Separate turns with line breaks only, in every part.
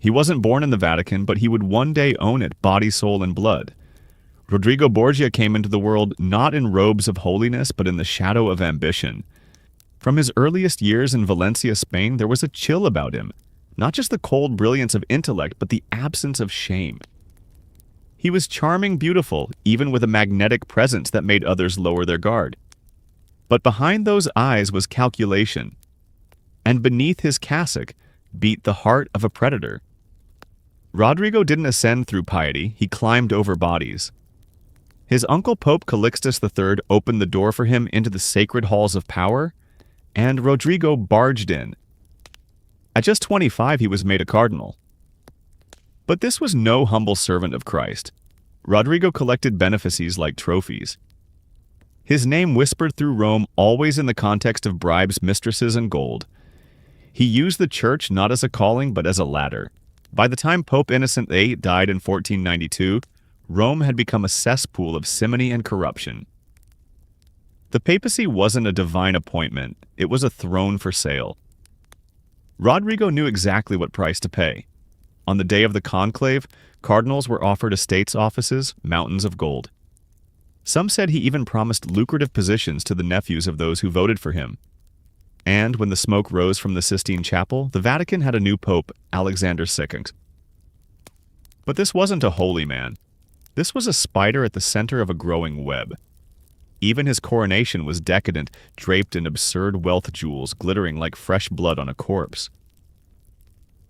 He wasn't born in the Vatican, but he would one day own it, body, soul, and blood. Rodrigo Borgia came into the world not in robes of holiness, but in the shadow of ambition. From his earliest years in Valencia, Spain, there was a chill about him. Not just the cold brilliance of intellect, but the absence of shame. He was charming, beautiful, even with a magnetic presence that made others lower their guard. But behind those eyes was calculation. And beneath his cassock beat the heart of a predator. Rodrigo didn't ascend through piety, he climbed over bodies. His uncle Pope Calixtus III opened the door for him into the sacred halls of power, and Rodrigo barged in. At just 25, he was made a cardinal. But this was no humble servant of Christ. Rodrigo collected benefices like trophies. His name whispered through Rome, always in the context of bribes, mistresses, and gold. He used the church not as a calling, but as a ladder. By the time Pope Innocent VIII died in 1492, Rome had become a cesspool of simony and corruption. The papacy wasn't a divine appointment, it was a throne for sale. Rodrigo knew exactly what price to pay. On the day of the conclave, cardinals were offered estates offices, mountains of gold. Some said he even promised lucrative positions to the nephews of those who voted for him. And when the smoke rose from the Sistine Chapel, the Vatican had a new pope, Alexander VI. But this wasn't a holy man. This was a spider at the center of a growing web. Even his coronation was decadent, draped in absurd wealth jewels glittering like fresh blood on a corpse.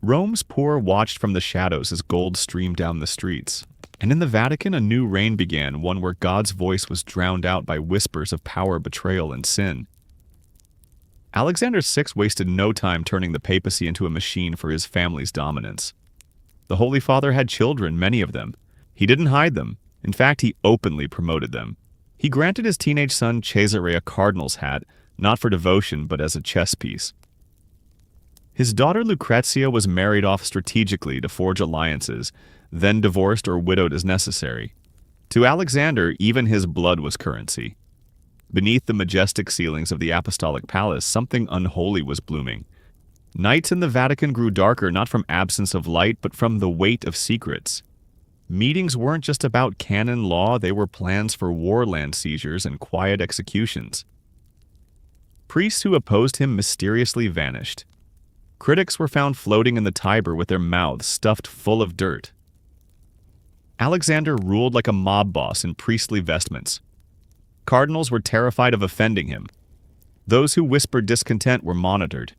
Rome's poor watched from the shadows as gold streamed down the streets. And in the Vatican, a new reign began, one where God's voice was drowned out by whispers of power, betrayal, and sin. Alexander VI wasted no time turning the papacy into a machine for his family's dominance. The Holy Father had children, many of them. He didn't hide them. In fact, he openly promoted them. He granted his teenage son Cesare a cardinal's hat, not for devotion, but as a chess piece. His daughter Lucrezia was married off strategically to forge alliances, then divorced or widowed as necessary. To Alexander, even his blood was currency. Beneath the majestic ceilings of the apostolic palace, something unholy was blooming. Nights in the Vatican grew darker not from absence of light, but from the weight of secrets. Meetings weren't just about canon law, they were plans for warland seizures and quiet executions. Priests who opposed him mysteriously vanished. Critics were found floating in the Tiber with their mouths stuffed full of dirt. Alexander ruled like a mob boss in priestly vestments. Cardinals were terrified of offending him. Those who whispered discontent were monitored.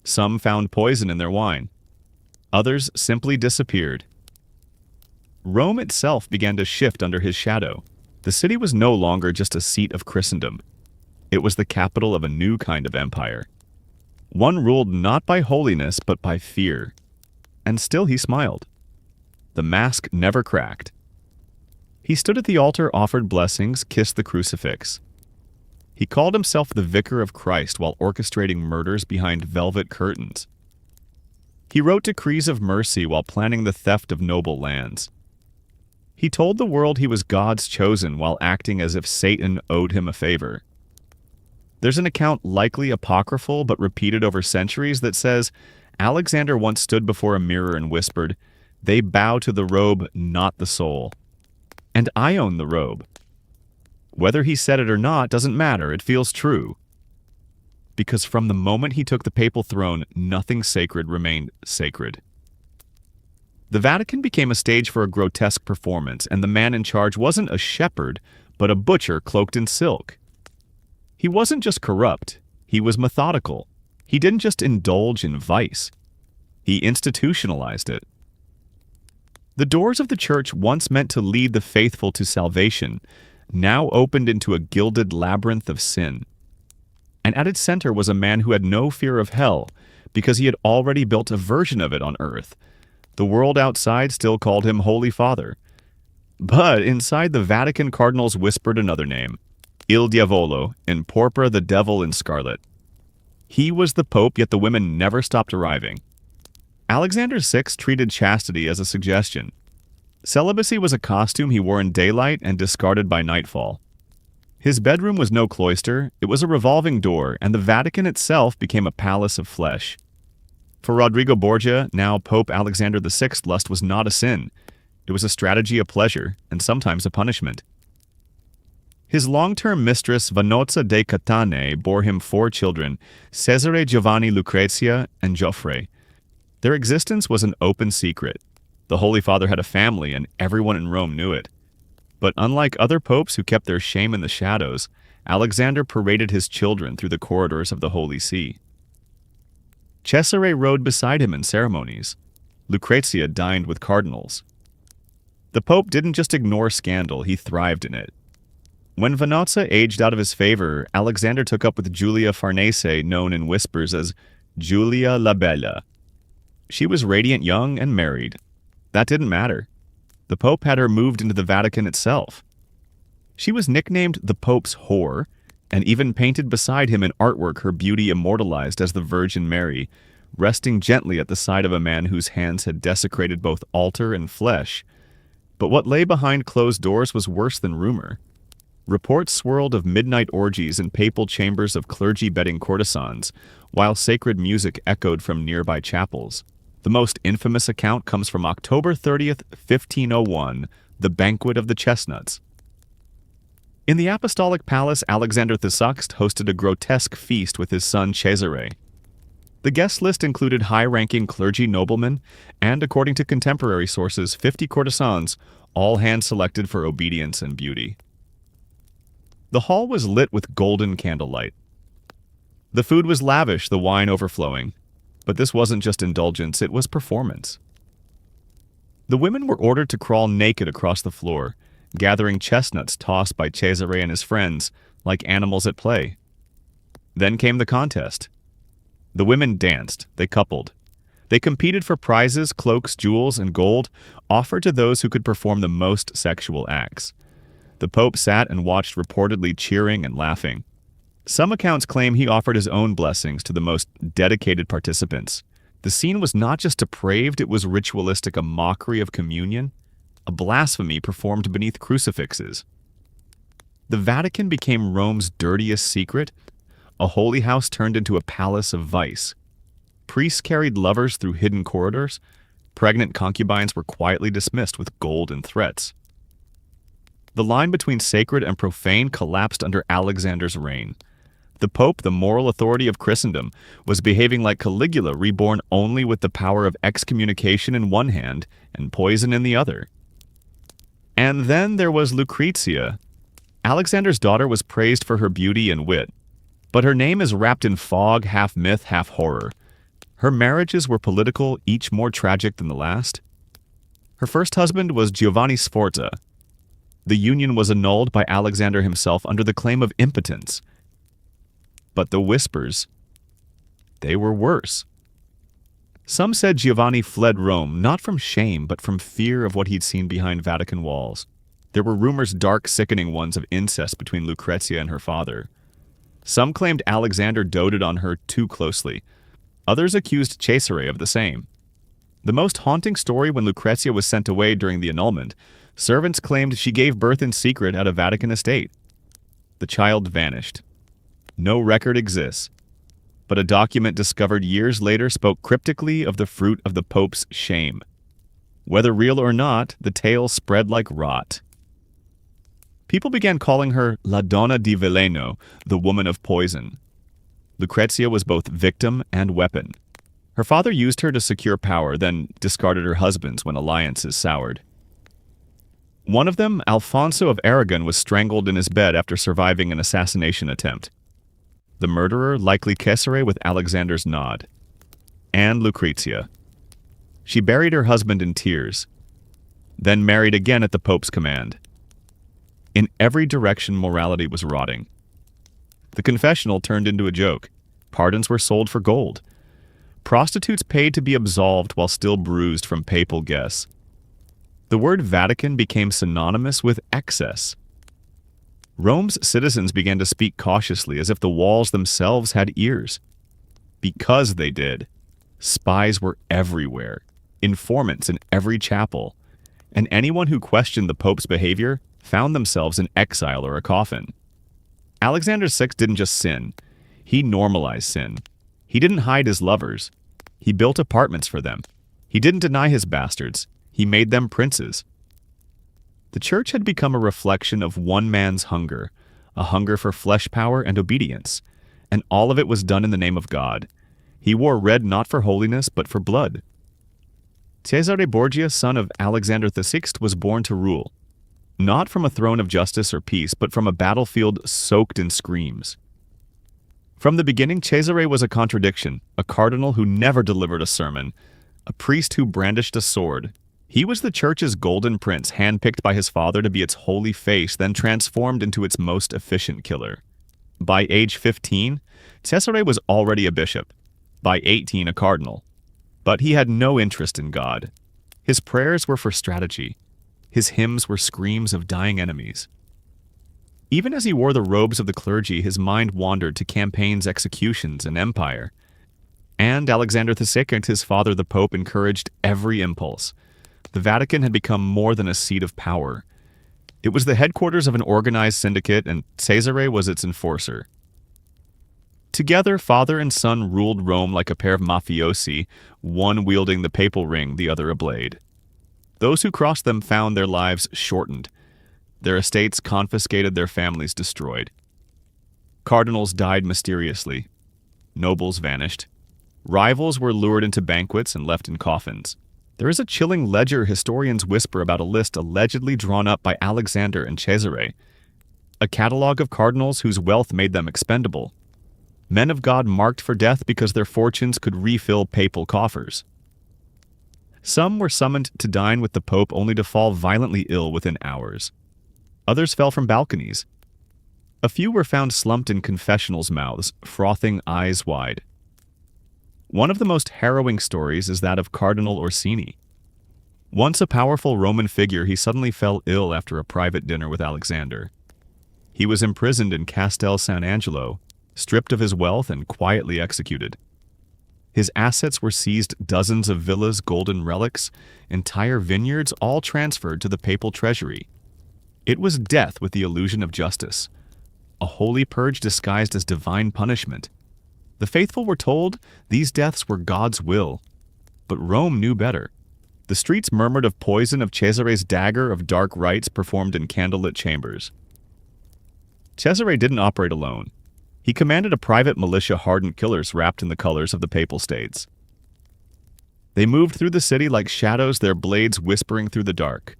Some found poison in their wine. Others simply disappeared. Rome itself began to shift under his shadow. The city was no longer just a seat of Christendom. It was the capital of a new kind of empire. One ruled not by holiness, but by fear. And still he smiled. The mask never cracked. He stood at the altar, offered blessings, kissed the crucifix. He called himself the Vicar of Christ while orchestrating murders behind velvet curtains. He wrote decrees of mercy while planning the theft of noble lands. He told the world he was God's chosen while acting as if Satan owed him a favor. There's an account, likely apocryphal but repeated over centuries, that says Alexander once stood before a mirror and whispered, "They bow to the robe, not the soul. And I own the robe." Whether he said it or not doesn't matter, it feels true. Because from the moment he took the papal throne, nothing sacred remained sacred. The Vatican became a stage for a grotesque performance, and the man in charge wasn't a shepherd, but a butcher cloaked in silk. He wasn't just corrupt, he was methodical. He didn't just indulge in vice, he institutionalized it. The doors of the church, once meant to lead the faithful to salvation, now opened into a gilded labyrinth of sin. And at its center was a man who had no fear of hell, because he had already built a version of it on earth. The world outside still called him Holy Father. But inside, the Vatican cardinals whispered another name, Il Diavolo, in porpora, the devil in scarlet. He was the pope, yet the women never stopped arriving. Alexander VI treated chastity as a suggestion. Celibacy was a costume he wore in daylight and discarded by nightfall. His bedroom was no cloister, it was a revolving door, and the Vatican itself became a palace of flesh. For Rodrigo Borgia, now Pope Alexander VI, lust was not a sin. It was a strategy of pleasure, and sometimes a punishment. His long-term mistress Vanozza de Catane bore him 4 children, Cesare, Giovanni, Lucrezia, and Geoffrey. Their existence was an open secret. The Holy Father had a family, and everyone in Rome knew it. But unlike other popes who kept their shame in the shadows, Alexander paraded his children through the corridors of the Holy See. Cesare rode beside him in ceremonies. Lucrezia dined with cardinals. The Pope didn't just ignore scandal, he thrived in it. When Vanozza aged out of his favor, Alexander took up with Giulia Farnese, known in whispers as Giulia la Bella. She was radiant young and married. That didn't matter. The Pope had her moved into the Vatican itself. She was nicknamed the Pope's whore, and even painted beside him in artwork her beauty immortalized as the Virgin Mary, resting gently at the side of a man whose hands had desecrated both altar and flesh. But what lay behind closed doors was worse than rumor. Reports swirled of midnight orgies in papal chambers of clergy-bedding courtesans, while sacred music echoed from nearby chapels. The most infamous account comes from October 30th, 1501, the Banquet of the Chestnuts. In the Apostolic Palace, Alexander VI hosted a grotesque feast with his son Cesare. The guest list included high-ranking clergy noblemen and, according to contemporary sources, 50 courtesans, all hand-selected for obedience and beauty. The hall was lit with golden candlelight. The food was lavish, the wine overflowing. But this wasn't just indulgence, it was performance. The women were ordered to crawl naked across the floor, gathering chestnuts tossed by Cesare and his friends, like animals at play. Then came the contest. The women danced, they coupled. They competed for prizes, cloaks, jewels, and gold, offered to those who could perform the most sexual acts. The Pope sat and watched, reportedly cheering and laughing. Some accounts claim he offered his own blessings to the most dedicated participants. The scene was not just depraved, it was ritualistic, a mockery of communion, a blasphemy performed beneath crucifixes. The Vatican became Rome's dirtiest secret, a holy house turned into a palace of vice. Priests carried lovers through hidden corridors, pregnant concubines were quietly dismissed with gold and threats. The line between sacred and profane collapsed under Alexander's reign. The Pope, the moral authority of Christendom, was behaving like Caligula, reborn only with the power of excommunication in one hand and poison in the other. And then there was Lucrezia. Alexander's daughter was praised for her beauty and wit, but her name is wrapped in fog, half myth, half horror. Her marriages were political, each more tragic than the last. Her first husband was Giovanni Sforza. The union was annulled by Alexander himself under the claim of impotence. But the whispers, they were worse. Some said Giovanni fled Rome, not from shame, but from fear of what he'd seen behind Vatican walls. There were rumors, dark, sickening ones, of incest between Lucrezia and her father. Some claimed Alexander doted on her too closely. Others accused Cesare of the same. The most haunting story, when Lucrezia was sent away during the annulment, servants claimed she gave birth in secret at a Vatican estate. The child vanished. No record exists, but a document discovered years later spoke cryptically of the fruit of the Pope's shame. Whether real or not, the tale spread like rot. People began calling her La Donna di Veleno, the woman of poison. Lucrezia was both victim and weapon. Her father used her to secure power, then discarded her husbands when alliances soured. One of them, Alfonso of Aragon, was strangled in his bed after surviving an assassination attempt. The murderer, likely Cesare with Alexander's nod. And Lucrezia. She buried her husband in tears, then married again at the Pope's command. In every direction, morality was rotting. The confessional turned into a joke. Pardons were sold for gold. Prostitutes paid to be absolved while still bruised from papal guess. The word Vatican became synonymous with excess. Rome's citizens began to speak cautiously, as if the walls themselves had ears. Because they did. Spies were everywhere, informants in every chapel, and anyone who questioned the Pope's behavior found themselves in exile or a coffin. Alexander VI didn't just sin, he normalized sin. He didn't hide his lovers. He built apartments for them. He didn't deny his bastards. He made them princes. The church had become a reflection of one man's hunger, a hunger for flesh power and obedience, and all of it was done in the name of God. He wore red not for holiness, but for blood. Cesare Borgia, son of Alexander VI, was born to rule, not from a throne of justice or peace, but from a battlefield soaked in screams. From the beginning, Cesare was a contradiction, a cardinal who never delivered a sermon, a priest who brandished a sword. He was the church's golden prince, handpicked by his father to be its holy face, then transformed into its most efficient killer. By age 15, Cesare was already a bishop. By 18, a cardinal. But he had no interest in God. His prayers were for strategy. His hymns were screams of dying enemies. Even as he wore the robes of the clergy, his mind wandered to campaigns, executions, and empire. And Alexander VI, his father the Pope, encouraged every impulse. The Vatican had become more than a seat of power. It was the headquarters of an organized syndicate, and Cesare was its enforcer. Together, father and son ruled Rome like a pair of mafiosi, one wielding the papal ring, the other a blade. Those who crossed them found their lives shortened, their estates confiscated, their families destroyed. Cardinals died mysteriously. Nobles vanished. Rivals were lured into banquets and left in coffins. There is a chilling ledger historians whisper about a list allegedly drawn up by Alexander and Cesare, a catalog of cardinals whose wealth made them expendable, men of God marked for death because their fortunes could refill papal coffers. Some were summoned to dine with the Pope only to fall violently ill within hours. Others fell from balconies. A few were found slumped in confessionals' mouths, frothing eyes wide. One of the most harrowing stories is that of Cardinal Orsini. Once a powerful Roman figure, he suddenly fell ill after a private dinner with Alexander. He was imprisoned in Castel San Angelo, stripped of his wealth and quietly executed. His assets were seized, dozens of villas, golden relics, entire vineyards, all transferred to the papal treasury. It was death with the illusion of justice, a holy purge disguised as divine punishment. The faithful were told these deaths were God's will, but Rome knew better. The streets murmured of poison, of Cesare's dagger, of dark rites performed in candlelit chambers. Cesare didn't operate alone. He commanded a private militia hardened killers wrapped in the colors of the papal states. They moved through the city like shadows, their blades whispering through the dark.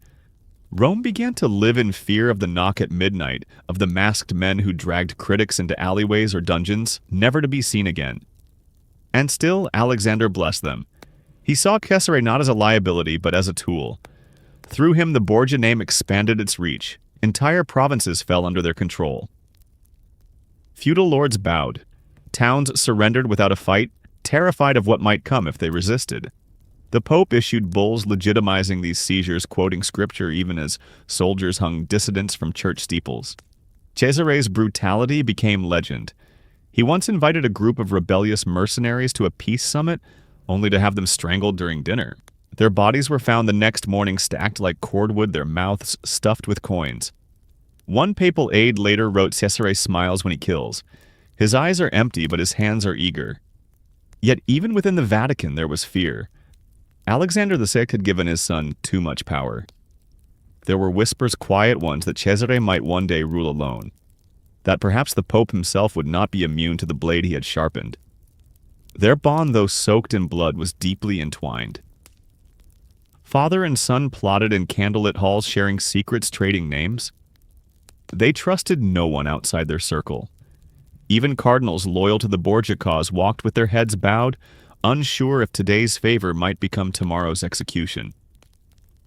Rome began to live in fear of the knock at midnight, of the masked men who dragged critics into alleyways or dungeons, never to be seen again. And still, Alexander blessed them. He saw Cesare not as a liability, but as a tool. Through him, the Borgia name expanded its reach. Entire provinces fell under their control. Feudal lords bowed. Towns surrendered without a fight, terrified of what might come if they resisted. The Pope issued bulls legitimizing these seizures, quoting scripture even as soldiers hung dissidents from church steeples. Cesare's brutality became legend. He once invited a group of rebellious mercenaries to a peace summit, only to have them strangled during dinner. Their bodies were found the next morning stacked like cordwood, their mouths stuffed with coins. One papal aide later wrote, "Cesare smiles when he kills. His eyes are empty, but his hands are eager." Yet even within the Vatican there was fear. Alexander VI had given his son too much power. There were whispers, quiet ones, that Cesare might one day rule alone, that perhaps the Pope himself would not be immune to the blade he had sharpened. Their bond, though soaked in blood, was deeply entwined. Father and son plotted in candlelit halls, sharing secrets, trading names. They trusted no one outside their circle. Even cardinals loyal to the Borgia cause walked with their heads bowed, unsure if today's favor might become tomorrow's execution.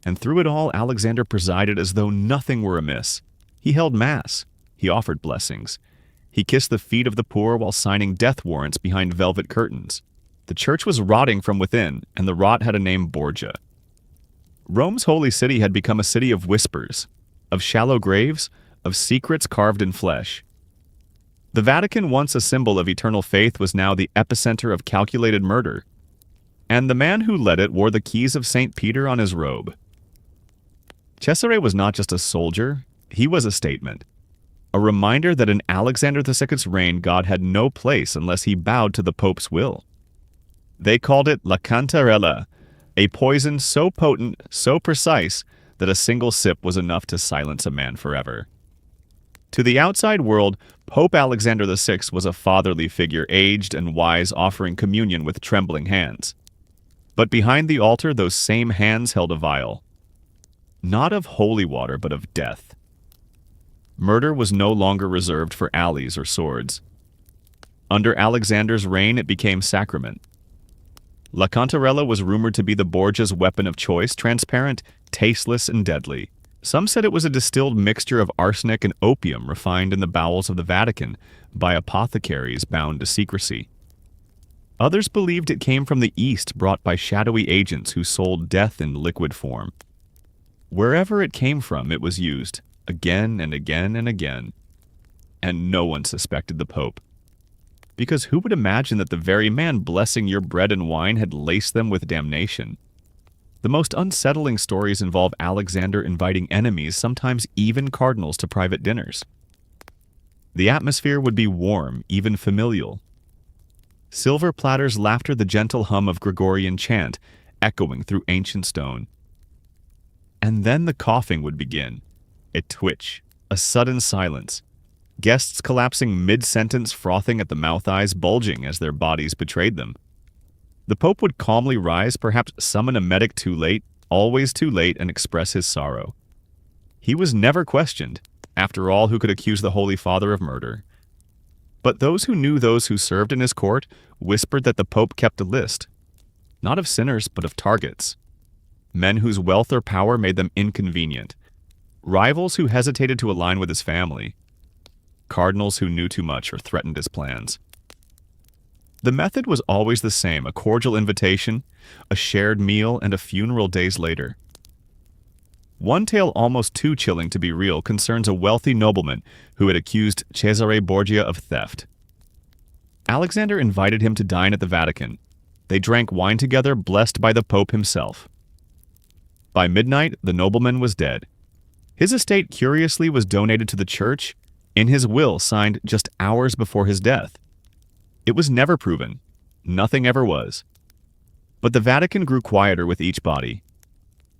And through it all, Alexander presided as though nothing were amiss. He held mass. He offered blessings. He kissed the feet of the poor while signing death warrants behind velvet curtains. The church was rotting from within, and the rot had a name: Borgia. Rome's holy city had become a city of whispers, of shallow graves, of secrets carved in flesh. The Vatican, once a symbol of eternal faith, was now the epicenter of calculated murder. And the man who led it wore the keys of St. Peter on his robe. Cesare was not just a soldier, he was a statement. A reminder that in Alexander VI's reign, God had no place unless he bowed to the Pope's will. They called it la cantarella, a poison so potent, so precise, that a single sip was enough to silence a man forever. To the outside world, Pope Alexander VI was a fatherly figure, aged and wise, offering communion with trembling hands. But behind the altar, those same hands held a vial. Not of holy water, but of death. Murder was no longer reserved for alleys or swords. Under Alexander's reign, it became sacrament. La Cantarella was rumored to be the Borgia's weapon of choice, transparent, tasteless, and deadly. Some said it was a distilled mixture of arsenic and opium refined in the bowels of the Vatican by apothecaries bound to secrecy. Others believed it came from the East, brought by shadowy agents who sold death in liquid form. Wherever it came from, it was used, again and again and again. And no one suspected the Pope. Because who would imagine that the very man blessing your bread and wine had laced them with damnation? The most unsettling stories involve Alexander inviting enemies, sometimes even cardinals, to private dinners. The atmosphere would be warm, even familial. Silver platters, laughter, the gentle hum of Gregorian chant, echoing through ancient stone. And then the coughing would begin. A twitch, a sudden silence. Guests collapsing mid-sentence, frothing at the mouth, eyes bulging as their bodies betrayed them. The Pope would calmly rise, perhaps summon a medic too late, always too late, and express his sorrow. He was never questioned. After all, who could accuse the Holy Father of murder? But those who knew those who served in his court whispered that the Pope kept a list, not of sinners, but of targets. Men whose wealth or power made them inconvenient. Rivals who hesitated to align with his family. Cardinals who knew too much or threatened his plans. The method was always the same: a cordial invitation, a shared meal, and a funeral days later. One tale, almost too chilling to be real, concerns a wealthy nobleman who had accused Cesare Borgia of theft. Alexander invited him to dine at the Vatican. They drank wine together, blessed by the Pope himself. By midnight, the nobleman was dead. His estate, curiously, was donated to the church in his will signed just hours before his death. It was never proven. Nothing ever was. But the Vatican grew quieter with each body.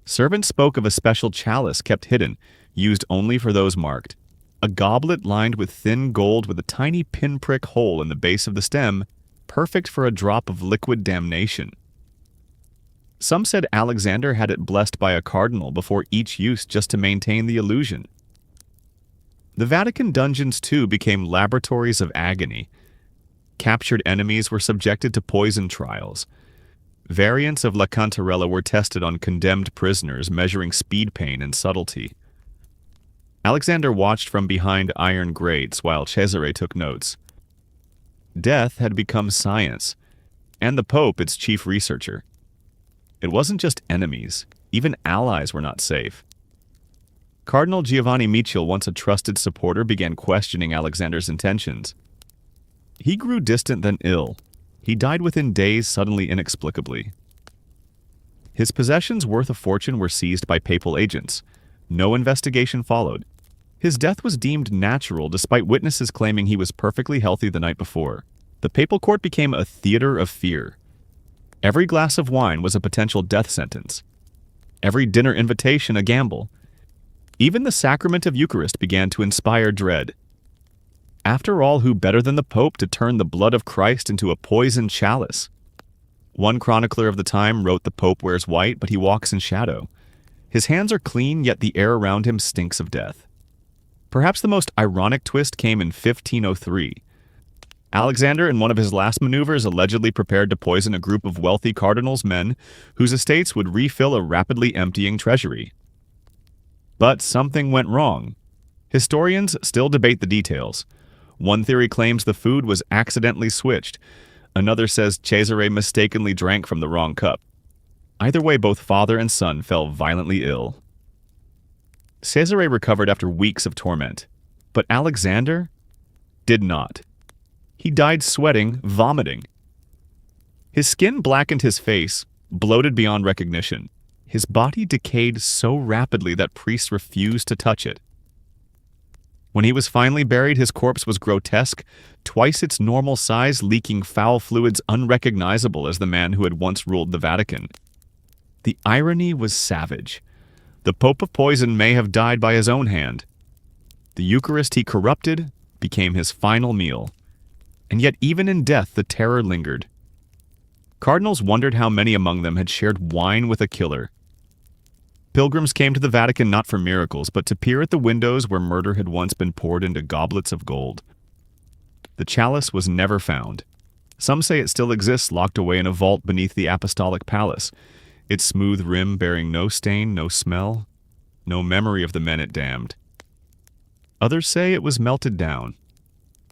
Servants spoke of a special chalice kept hidden, used only for those marked. A goblet lined with thin gold with a tiny pinprick hole in the base of the stem, perfect for a drop of liquid damnation. Some said Alexander had it blessed by a cardinal before each use just to maintain the illusion. The Vatican dungeons, too, became laboratories of agony. Captured enemies were subjected to poison trials. Variants of La Cantarella were tested on condemned prisoners, measuring speed, pain, and subtlety. Alexander watched from behind iron grates while Cesare took notes. Death had become science, and the Pope its chief researcher. It wasn't just enemies. Even allies were not safe. Cardinal Giovanni Michiel, once a trusted supporter, began questioning Alexander's intentions. He grew distant, then ill. He died within days, suddenly, inexplicably. His possessions, worth a fortune, were seized by papal agents. No investigation followed. His death was deemed natural, despite witnesses claiming he was perfectly healthy the night before. The papal court became a theater of fear. Every glass of wine was a potential death sentence. Every dinner invitation a gamble. Even the sacrament of Eucharist began to inspire dread. After all, who better than the Pope to turn the blood of Christ into a poisoned chalice? One chronicler of the time wrote, "The Pope wears white, but he walks in shadow. His hands are clean, yet the air around him stinks of death." Perhaps the most ironic twist came in 1503. Alexander, in one of his last maneuvers, allegedly prepared to poison a group of wealthy cardinals' men whose estates would refill a rapidly emptying treasury. But something went wrong. Historians still debate the details. One theory claims the food was accidentally switched. Another says Cesare mistakenly drank from the wrong cup. Either way, both father and son fell violently ill. Cesare recovered after weeks of torment, but Alexander did not. He died sweating, vomiting. His skin blackened his face, bloated beyond recognition. His body decayed so rapidly that priests refused to touch it. When he was finally buried, his corpse was grotesque, twice its normal size, leaking foul fluids unrecognizable as the man who had once ruled the Vatican. The irony was savage. The Pope of Poison may have died by his own hand. The Eucharist he corrupted became his final meal. And yet even in death the terror lingered. Cardinals wondered how many among them had shared wine with a killer. Pilgrims came to the Vatican not for miracles, but to peer at the windows where murder had once been poured into goblets of gold. The chalice was never found. Some say it still exists locked away in a vault beneath the Apostolic Palace, its smooth rim bearing no stain, no smell, no memory of the men it damned. Others say it was melted down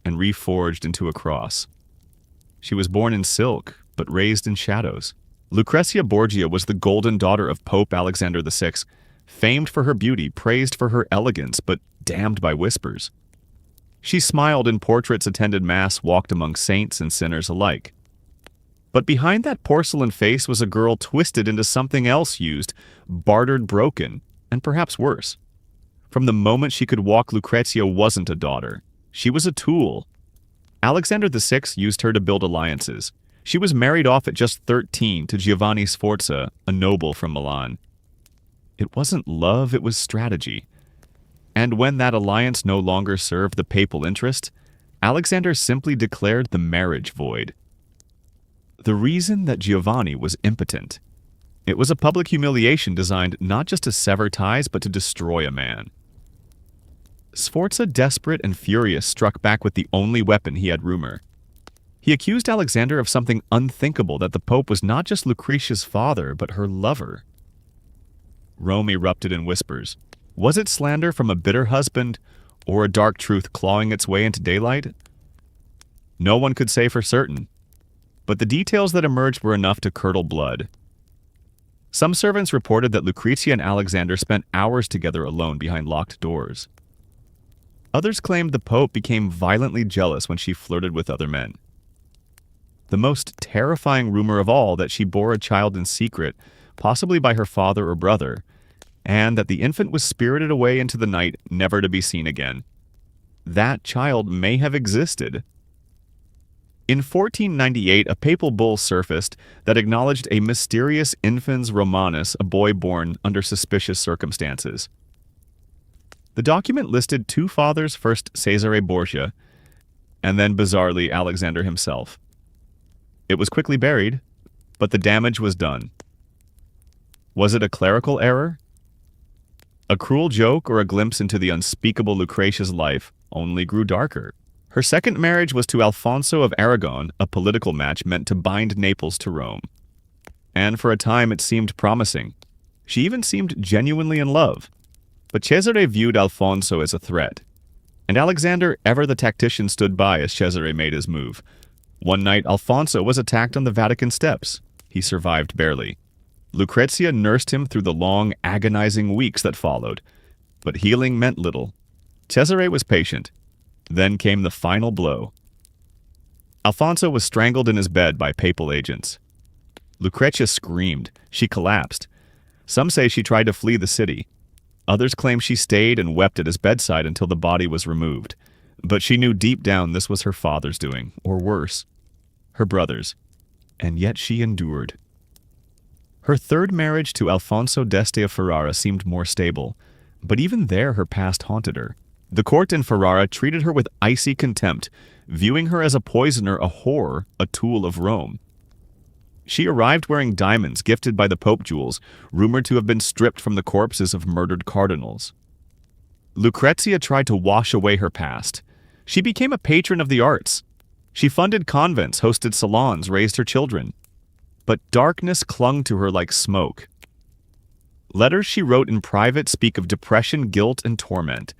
and reforged into a cross. She was born in silk, but raised in shadows. Lucrezia Borgia was the golden daughter of Pope Alexander VI, famed for her beauty, praised for her elegance, but damned by whispers. She smiled in portraits, attended Mass, walked among saints and sinners alike. But behind that porcelain face was a girl twisted into something else used, bartered, broken, and perhaps worse. From the moment she could walk, Lucrezia wasn't a daughter. She was a tool. Alexander VI used her to build alliances. She was married off at just 13 to Giovanni Sforza, a noble from Milan. It wasn't love, it was strategy. And when that alliance no longer served the papal interest, Alexander simply declared the marriage void. The reason that Giovanni was impotent. It was a public humiliation designed not just to sever ties, but to destroy a man. Sforza, desperate and furious, struck back with the only weapon he had: rumor. He accused Alexander of something unthinkable, that the Pope was not just Lucrezia's father, but her lover. Rome erupted in whispers. Was it slander from a bitter husband, or a dark truth clawing its way into daylight? No one could say for certain, but the details that emerged were enough to curdle blood. Some servants reported that Lucrezia and Alexander spent hours together alone behind locked doors. Others claimed the Pope became violently jealous when she flirted with other men. The most terrifying rumor of all, that she bore a child in secret, possibly by her father or brother, and that the infant was spirited away into the night, never to be seen again. That child may have existed. In 1498, a papal bull surfaced that acknowledged a mysterious infans Romanus, a boy born under suspicious circumstances. The document listed two fathers, first Cesare Borgia, and then, bizarrely, Alexander himself. It was quickly buried, but the damage was done. Was it a clerical error? A cruel joke, or a glimpse into the unspeakable Lucrezia's life, only grew darker. Her second marriage was to Alfonso of Aragon, a political match meant to bind Naples to Rome. And for a time it seemed promising. She even seemed genuinely in love. But Cesare viewed Alfonso as a threat. And Alexander, ever the tactician, stood by as Cesare made his move. One night, Alfonso was attacked on the Vatican steps. He survived barely. Lucrezia nursed him through the long, agonizing weeks that followed. But healing meant little. Cesare was patient. Then came the final blow. Alfonso was strangled in his bed by papal agents. Lucrezia screamed. She collapsed. Some say she tried to flee the city. Others claim she stayed and wept at his bedside until the body was removed. But she knew deep down this was her father's doing, or worse, her brother's. And yet she endured. Her third marriage to Alfonso d'Este of Ferrara seemed more stable, but even there her past haunted her. The court in Ferrara treated her with icy contempt, viewing her as a poisoner, a whore, a tool of Rome. She arrived wearing diamonds gifted by the Pope, jewels rumored to have been stripped from the corpses of murdered cardinals. Lucrezia tried to wash away her past. She became a patron of the arts. She funded convents, hosted salons, raised her children. But darkness clung to her like smoke. Letters she wrote in private speak of depression, guilt, and torment.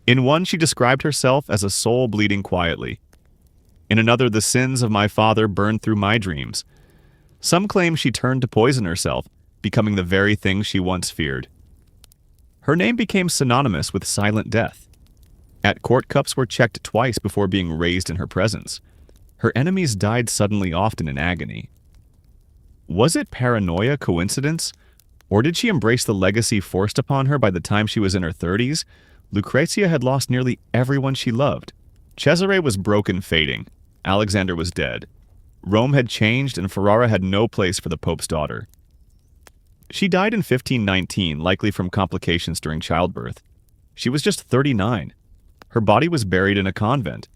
In one, she described herself as a soul bleeding quietly. In another, the sins of my father burned through my dreams. Some claim she turned to poison herself, becoming the very thing she once feared. Her name became synonymous with silent death. At court, cups were checked twice before being raised in her presence. Her enemies died suddenly, often in agony. Was it paranoia, coincidence? Or did she embrace the legacy forced upon her by the time she was in her 30s, Lucrezia had lost nearly everyone she loved. Cesare was broken, fading. Alexander was dead. Rome had changed, and Ferrara had no place for the Pope's daughter. She died in 1519, likely from complications during childbirth. She was just 39. Her body was buried in a convent.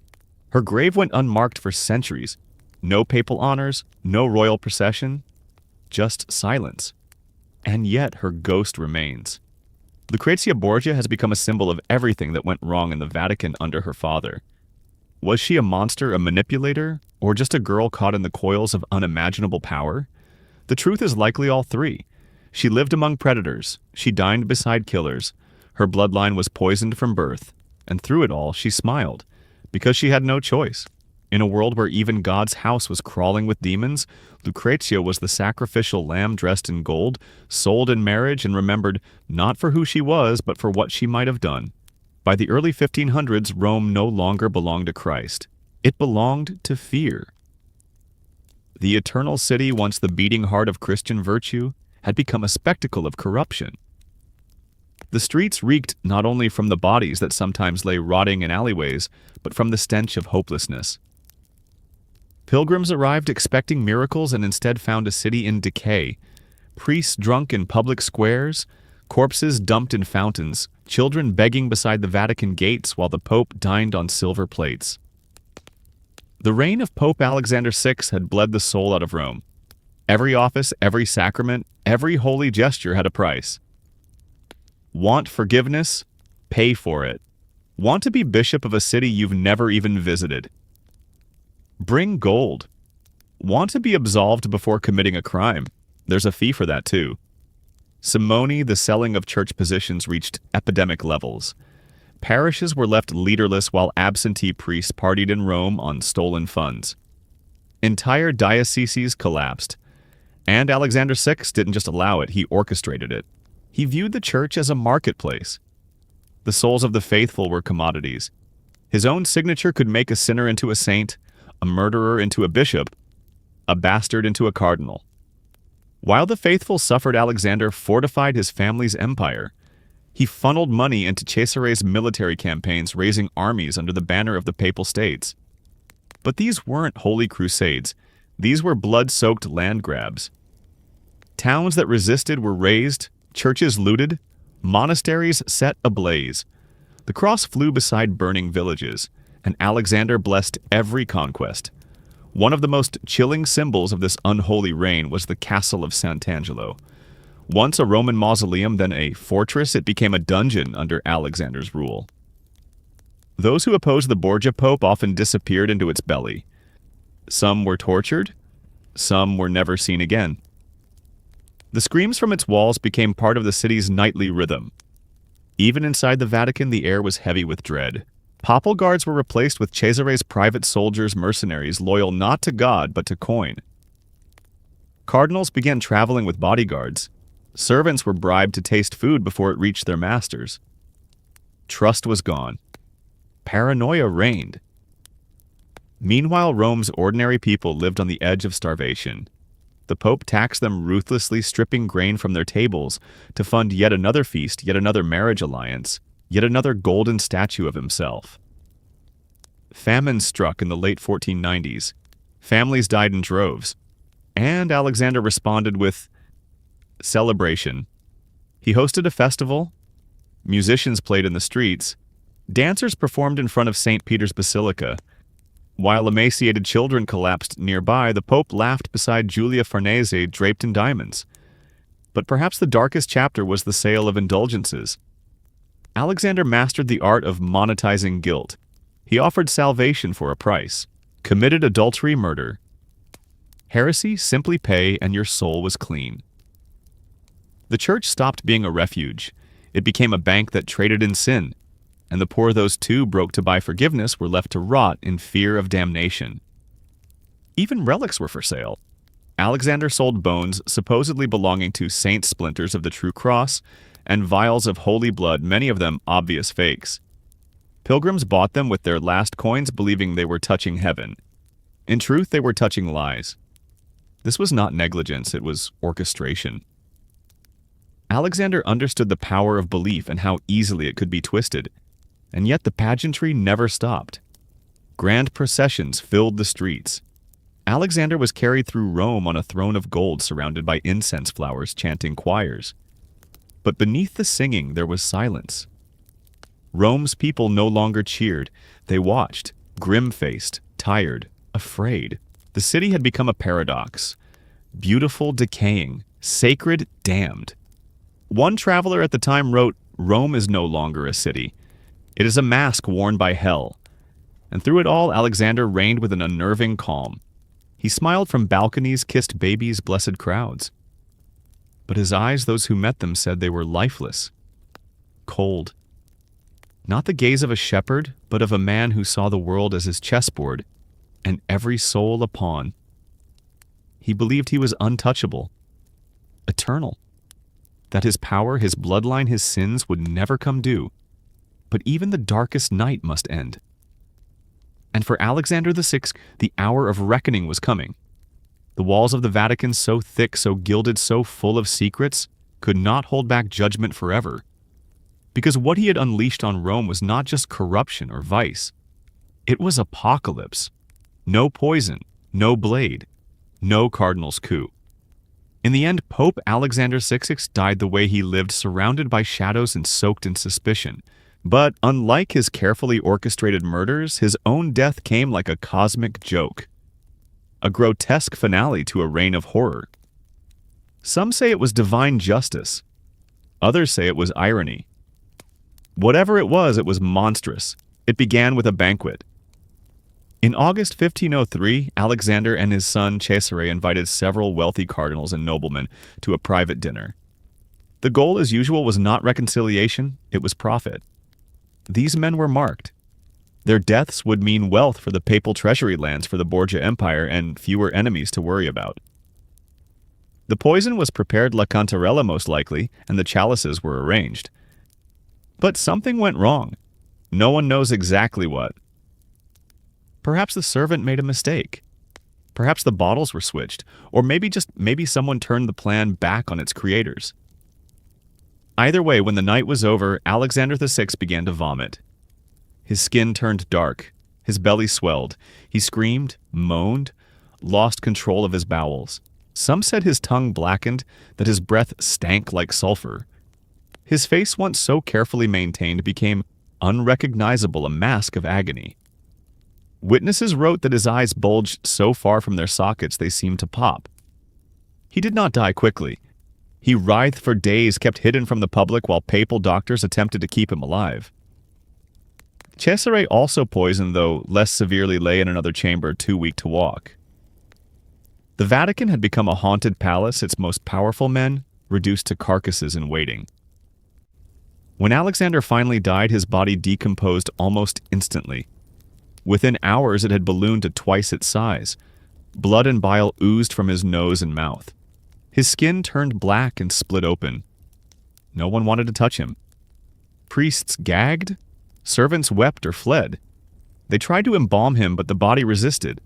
Her grave went unmarked for centuries. No papal honors, no royal procession, just silence. And yet her ghost remains. Lucrezia Borgia has become a symbol of everything that went wrong in the Vatican under her father. Was she a monster, a manipulator, or just a girl caught in the coils of unimaginable power? The truth is likely all three. She lived among predators. She dined beside killers. Her bloodline was poisoned from birth. And through it all, she smiled, because she had no choice. In a world where even God's house was crawling with demons, Lucrezia was the sacrificial lamb dressed in gold, sold in marriage, and remembered not for who she was, but for what she might have done. By the early 1500s, Rome no longer belonged to Christ. It belonged to fear. The eternal city, once the beating heart of Christian virtue, had become a spectacle of corruption. The streets reeked not only from the bodies that sometimes lay rotting in alleyways, but from the stench of hopelessness. Pilgrims arrived expecting miracles and instead found a city in decay. Priests drunk in public squares, corpses dumped in fountains, children begging beside the Vatican gates while the Pope dined on silver plates. The reign of Pope Alexander VI had bled the soul out of Rome. Every office, every sacrament, every holy gesture had a price. Want forgiveness? Pay for it. Want to be bishop of a city you've never even visited? Bring gold. Want to be absolved before committing a crime? There's a fee for that too. Simony, the selling of church positions reached epidemic levels. Parishes were left leaderless while absentee priests partied in Rome on stolen funds. Entire dioceses collapsed. And Alexander VI didn't just allow it, he orchestrated it. He viewed the church as a marketplace. The souls of the faithful were commodities. His own signature could make a sinner into a saint, a murderer into a bishop, a bastard into a cardinal. While the faithful suffered, Alexander fortified his family's empire. He funneled money into Cesare's military campaigns, raising armies under the banner of the Papal States. But these weren't holy crusades. These were blood-soaked land grabs. Towns that resisted were razed, churches looted, monasteries set ablaze. The cross flew beside burning villages, and Alexander blessed every conquest. One of the most chilling symbols of this unholy reign was the Castle of Sant'Angelo. Once a Roman mausoleum, then a fortress, it became a dungeon under Alexander's rule. Those who opposed the Borgia Pope often disappeared into its belly. Some were tortured, some were never seen again. The screams from its walls became part of the city's nightly rhythm. Even inside the Vatican, the air was heavy with dread. Papal guards were replaced with Cesare's private soldiers, mercenaries, loyal not to God but to coin. Cardinals began traveling with bodyguards. Servants were bribed to taste food before it reached their masters. Trust was gone. Paranoia reigned. Meanwhile, Rome's ordinary people lived on the edge of starvation. The Pope taxed them ruthlessly, stripping grain from their tables to fund yet another feast, yet another marriage alliance, yet another golden statue of himself. Famine struck in the late 1490s. Families died in droves. And Alexander responded with celebration. He hosted a festival. Musicians played in the streets. Dancers performed in front of St. Peter's Basilica. While emaciated children collapsed nearby, the Pope laughed beside Giulia Farnese draped in diamonds. But perhaps the darkest chapter was the sale of indulgences. Alexander mastered the art of monetizing guilt. He offered salvation for a price. Committed adultery, murder. Heresy, simply pay, and your soul was clean. The church stopped being a refuge. It became a bank that traded in sin. And the poor those too broke to buy forgiveness were left to rot in fear of damnation. Even relics were for sale. Alexander sold bones supposedly belonging to saint splinters of the true cross and vials of holy blood, many of them obvious fakes. Pilgrims bought them with their last coins, believing they were touching heaven. In truth, they were touching lies. This was not negligence, it was orchestration. Alexander understood the power of belief and how easily it could be twisted. And yet the pageantry never stopped. Grand processions filled the streets. Alexander was carried through Rome on a throne of gold surrounded by incense flowers chanting choirs. But beneath the singing there was silence. Rome's people no longer cheered. They watched, grim-faced, tired, afraid. The city had become a paradox. Beautiful, decaying. Sacred, damned. One traveler at the time wrote, "Rome is no longer a city. It is a mask worn by hell." And through it all, Alexander reigned with an unnerving calm. He smiled from balconies, kissed babies, blessed crowds. But his eyes, those who met them, said they were lifeless, cold. Not the gaze of a shepherd, but of a man who saw the world as his chessboard, and every soul a pawn. He believed he was untouchable, eternal, that his power, his bloodline, his sins would never come due, but even the darkest night must end. And for Alexander VI, the hour of reckoning was coming. The walls of the Vatican, so thick, so gilded, so full of secrets, could not hold back judgment forever. Because what he had unleashed on Rome was not just corruption or vice. It was apocalypse. No poison, no blade, no cardinal's coup. In the end, Pope Alexander VI died the way he lived, surrounded by shadows and soaked in suspicion. But unlike his carefully orchestrated murders, his own death came like a cosmic joke. A grotesque finale to a reign of horror. Some say it was divine justice. Others say it was irony. Whatever it was monstrous. It began with a banquet. In August 1503, Alexander and his son Cesare invited several wealthy cardinals and noblemen to a private dinner. The goal, as usual, was not reconciliation, it was profit. These men were marked. Their deaths would mean wealth for the papal treasury lands for the Borgia Empire and fewer enemies to worry about. The poison was prepared la cantarella most likely, and the chalices were arranged. But something went wrong. No one knows exactly what. Perhaps the servant made a mistake. Perhaps the bottles were switched, or maybe someone turned the plan back on its creators. Either way, when the night was over, Alexander VI began to vomit. His skin turned dark, his belly swelled, he screamed, moaned, lost control of his bowels. Some said his tongue blackened, that his breath stank like sulfur. His face, once so carefully maintained, became unrecognizable, a mask of agony. Witnesses wrote that his eyes bulged so far from their sockets they seemed to pop. He did not die quickly. He writhed for days, kept hidden from the public while papal doctors attempted to keep him alive. Cesare, also poisoned, though less severely, lay in another chamber, too weak to walk. The Vatican had become a haunted palace, its most powerful men reduced to carcasses in waiting. When Alexander finally died, his body decomposed almost instantly. Within hours, it had ballooned to twice its size. Blood and bile oozed from his nose and mouth. His skin turned black and split open. No one wanted to touch him. Priests gagged. Servants wept or fled. They tried to embalm him, but the body resisted.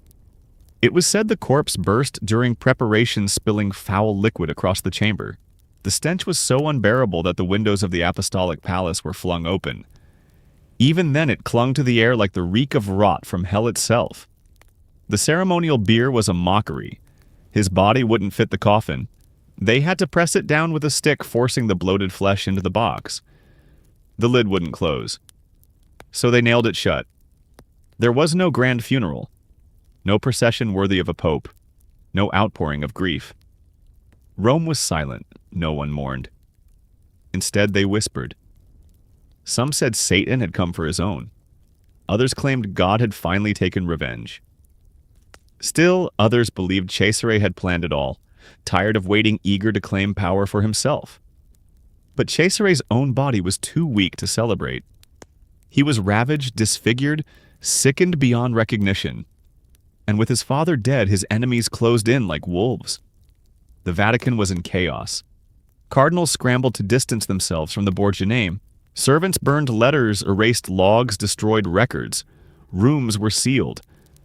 It was said the corpse burst during preparation, spilling foul liquid across the chamber. The stench was so unbearable that the windows of the apostolic palace were flung open. Even then it clung to the air like the reek of rot from hell itself. The ceremonial bier was a mockery. His body wouldn't fit the coffin. They had to press it down with a stick, forcing the bloated flesh into the box. The lid wouldn't close. So they nailed it shut. There was no grand funeral. No procession worthy of a pope. No outpouring of grief. Rome was silent. No one mourned. Instead, they whispered. Some said Satan had come for his own. Others claimed God had finally taken revenge. Still, others believed Cesare had planned it all, tired of waiting, eager to claim power for himself. But Cesare's own body was too weak to celebrate. He was ravaged, disfigured, sickened beyond recognition. And with his father dead, his enemies closed in like wolves. The Vatican was in chaos. Cardinals scrambled to distance themselves from the Borgia name. Servants burned letters, erased logs, destroyed records. Rooms were sealed.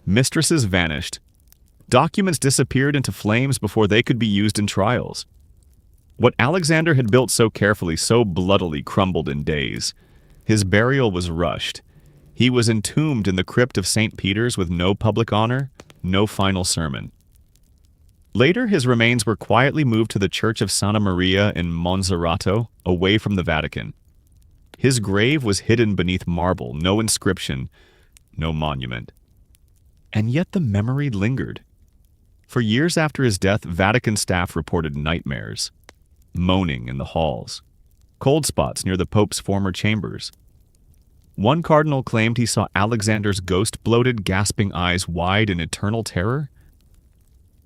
Mistresses vanished. Documents disappeared into flames before they could be used in trials. What Alexander had built so carefully, so bloodily, crumbled in days. His burial was rushed. He was entombed in the crypt of St. Peter's with no public honor, no final sermon. Later, his remains were quietly moved to the Church of Santa Maria in Monserrato, away from the Vatican. His grave was hidden beneath marble, no inscription, no monument. And yet the memory lingered. For years after his death, Vatican staff reported nightmares, moaning in the halls, cold spots near the Pope's former chambers. One cardinal claimed he saw Alexander's ghost-bloated, gasping eyes wide in eternal terror.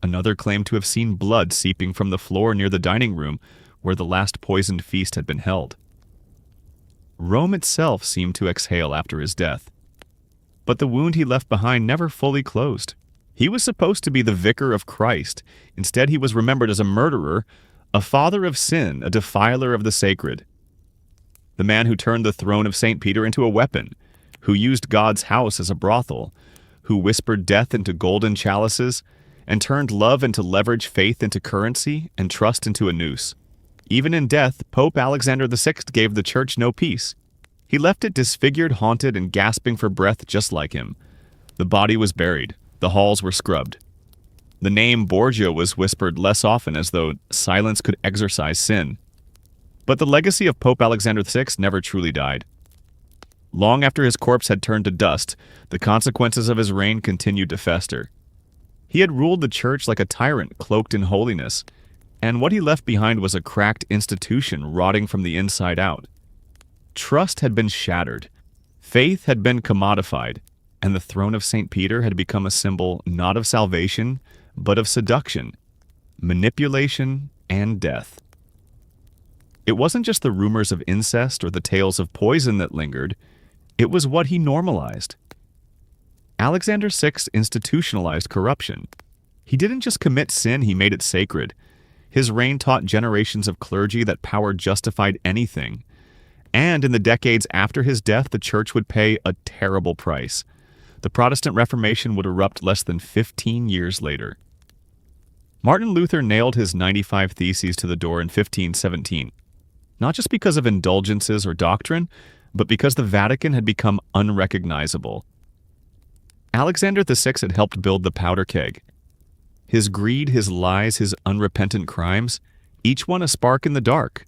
Another claimed to have seen blood seeping from the floor near the dining room where the last poisoned feast had been held. Rome itself seemed to exhale after his death. But the wound he left behind never fully closed. He was supposed to be the vicar of Christ. Instead, he was remembered as a murderer, a father of sin, a defiler of the sacred. The man who turned the throne of St. Peter into a weapon, who used God's house as a brothel, who whispered death into golden chalices, and turned love into leverage, faith into currency, and trust into a noose. Even in death, Pope Alexander VI gave the Church no peace. He left it disfigured, haunted, and gasping for breath just like him. The body was buried. The halls were scrubbed. The name Borgia was whispered less often, as though silence could exorcise sin. But the legacy of Pope Alexander VI never truly died. Long after his corpse had turned to dust, the consequences of his reign continued to fester. He had ruled the Church like a tyrant cloaked in holiness, and what he left behind was a cracked institution rotting from the inside out. Trust had been shattered, faith had been commodified, and the throne of St. Peter had become a symbol not of salvation, but of seduction, manipulation, and death. It wasn't just the rumors of incest or the tales of poison that lingered, it was what he normalized. Alexander VI institutionalized corruption. He didn't just commit sin, he made it sacred. His reign taught generations of clergy that power justified anything. And in the decades after his death, the Church would pay a terrible price. The Protestant Reformation would erupt less than 15 years later. Martin Luther nailed his 95 Theses to the door in 1517, not just because of indulgences or doctrine, but because the Vatican had become unrecognizable. Alexander VI had helped build the powder keg. His greed, his lies, his unrepentant crimes, each one a spark in the dark.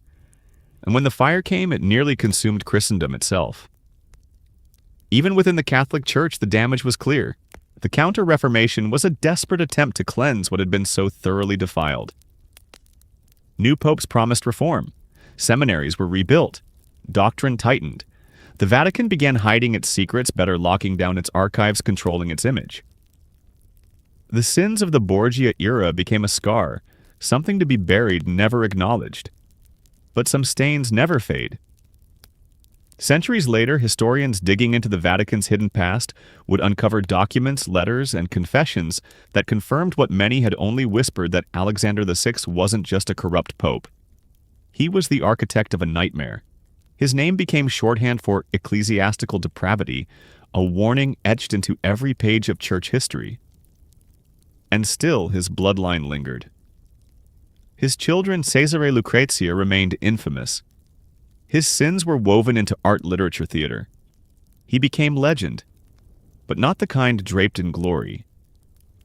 And when the fire came, it nearly consumed Christendom itself. Even within the Catholic Church, the damage was clear. The Counter-Reformation was a desperate attempt to cleanse what had been so thoroughly defiled. New popes promised reform. Seminaries were rebuilt. Doctrine tightened. The Vatican began hiding its secrets, better locking down its archives, controlling its image. The sins of the Borgia era became a scar, something to be buried, never acknowledged. But some stains never fade. Centuries later, historians digging into the Vatican's hidden past would uncover documents, letters, and confessions that confirmed what many had only whispered, that Alexander VI wasn't just a corrupt pope. He was the architect of a nightmare. His name became shorthand for ecclesiastical depravity, a warning etched into every page of church history. And still his bloodline lingered. His children, Cesare Lucrezia, remained infamous. His sins were woven into art, literature, theater. He became legend, but not the kind draped in glory,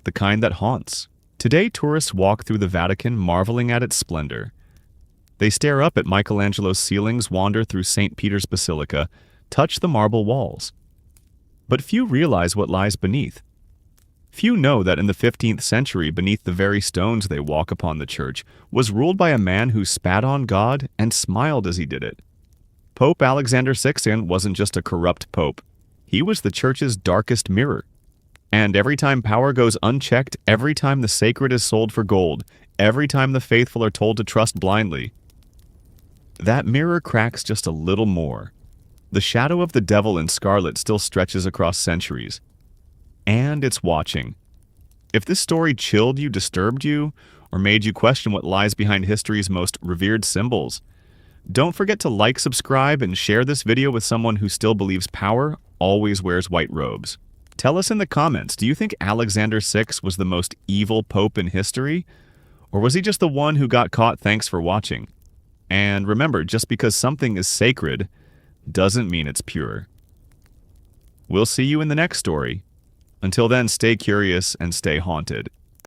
the kind that haunts. Today, tourists walk through the Vatican, marveling at its splendor. They stare up at Michelangelo's ceilings, wander through St. Peter's Basilica, touch the marble walls. But few realize what lies beneath. Few know that in the 15th century, beneath the very stones they walk upon, the church was ruled by a man who spat on God and smiled as he did it. Pope Alexander VI wasn't just a corrupt pope. He was the church's darkest mirror. And every time power goes unchecked, every time the sacred is sold for gold, every time the faithful are told to trust blindly, that mirror cracks just a little more. The shadow of the devil in scarlet still stretches across centuries. And it's watching. If this story chilled you, disturbed you, or made you question what lies behind history's most revered symbols, don't forget to like, subscribe, and share this video with someone who still believes power always wears white robes. Tell us in the comments, do you think Alexander VI was the most evil pope in history? Or was he just the one who got caught? Thanks for watching. And remember, just because something is sacred doesn't mean it's pure. We'll see you in the next story. Until then, stay curious and stay haunted.